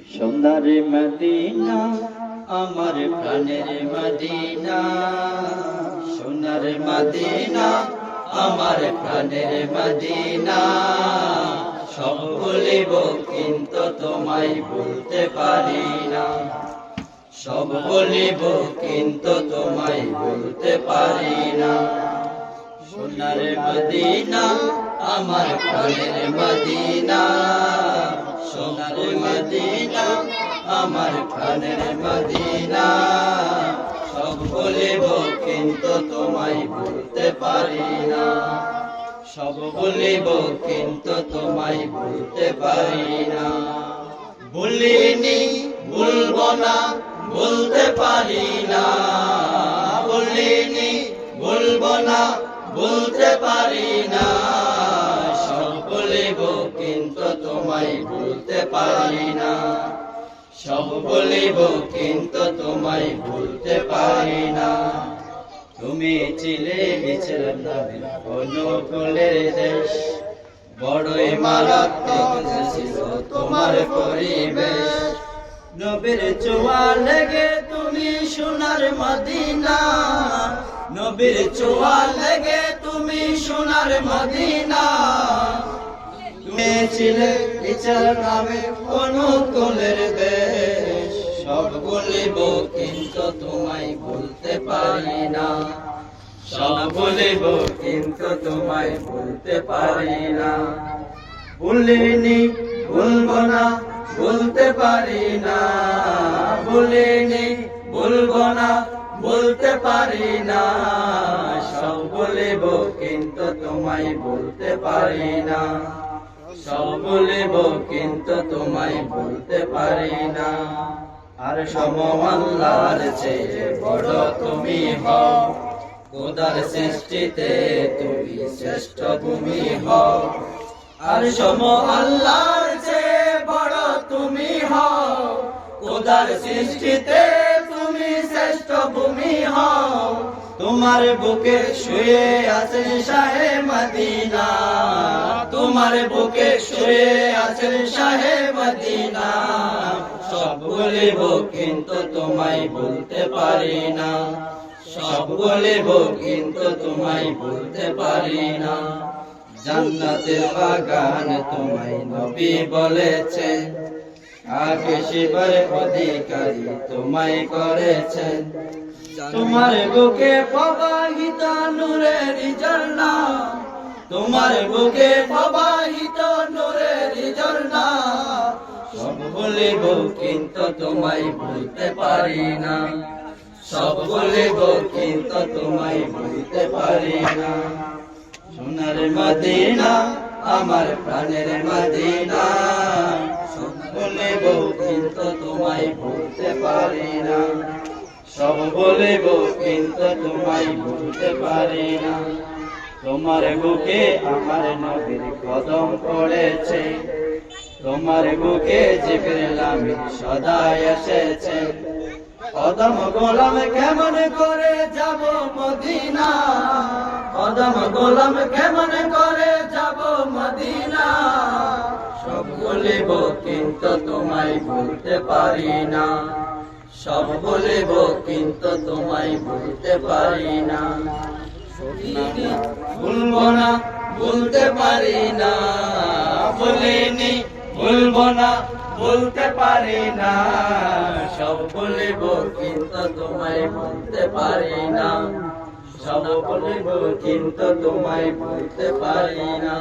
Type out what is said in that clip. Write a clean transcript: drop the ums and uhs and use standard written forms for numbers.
সোনার মদিনা আমার প্রাণের মদিনা, সোনার মদিনা আমার প্রাণের মদিনা। সব বলিব কিন্তু তোমায় বলতে পারি না, সব বলিব কিন্তু তোমায় বলতে পারি না। সোনার মদিনা আমার প্রাণের মদিনা, সোনার মদিনা আমার প্রাণের মদিনা। সব বলিব কিন্তু তোমায় বলতে পারি না, সব বলিব কিন্তু তোমায় বলতে পারি না। বলিনি বলবো না বলতে পারি না, বলিনি বলবো না বলতে পারি না। সব বলিব কিন্তু তোমায় বলতে পারি না, সব বলিব কিন্তু তোমায় বলতে পারি না। তুমি ছিলে বিচরণ নবী অনুকূলের দেশ, বড়ই মারাত্মক ছিল তোমার পরিবেশ। নবীর ছোঁয়া লেগে তুমি সোনার মদিনা, নবীর ছোঁয়া লেগে তুমি সোনার মদিনা। তুমি ছিলে বিচরণ নবী অনুকূলের দেশ, সব বলিব কিন্তু তোমায় বলতে পারি না, সব বলিব কিন্তু তোমায় বলতে পারি না। বলিনি বলবো না বলতে পারি না, বলিনি বলবো না বলতে পারি না। সব বলিব কিন্তু তোমায় বলতে পারি না, সব বলিব কিন্তু তোমায় বলতে পারি না। আর সম আল্লাহর চেয়ে বড় তুমি হও, খোদার সৃষ্টিতে তুমি শ্রেষ্ঠ তুমি হও। আর সম আল্লাহর চেয়ে বড় তুমি হও, খোদার সৃষ্টিতে তুমি শ্রেষ্ঠ ভূমি হও। তোমার বুকে শুয়ে আছেন শাহে মদিনা, তোমার বুকে শুয়ে আছেন শাহে মদিনা। সব বলিব কিন্তু তোমায় বলতে পারি না, সব বলিব কিন্তু তোমায় বলতে পারি না। জান্নাতের বাগান তোমায় নবী বলেছেন, আগে শিবার অধিকারী তোমায় করেছেন। তোমার বুকে প্রবাহিত নূরের ঝর্ণা, তোমার বুকে প্রবাহিত নূরের ঝর্ণা। সব বলিব কিন্তু তোমায় বলতে পারি না, সব বলিব কিন্তু তোমায় বলতে পারি না। সোনার মদিনা আমার প্রাণের মদিনা, সব বলিব কিন্তু তোমায় বলতে পারি না, সব বলিব কিন্তু তোমায় বলতে পারি না। তোমার বুকে আমার নবীর কদম পড়েছে, তোমার বুকে জিবরিল আমিন সদা এসেছে। কদম গোলাম কেমন করে যাব মদিনা, কদম গোলাম কেমন করে যাব মদিনা। সব বলিব কিন্তু তোমায় বলতে পারি না, সব বলিব কিন্তু তোমায় বলতে পারি না। বলবো না বলতে পারি না, বলিনি বলবো না বলতে পারি না। সব বলিব কিন্তু তোমায় বলতে পারি না, সব বলিব কিন্তু তোমায় বলতে পারি না।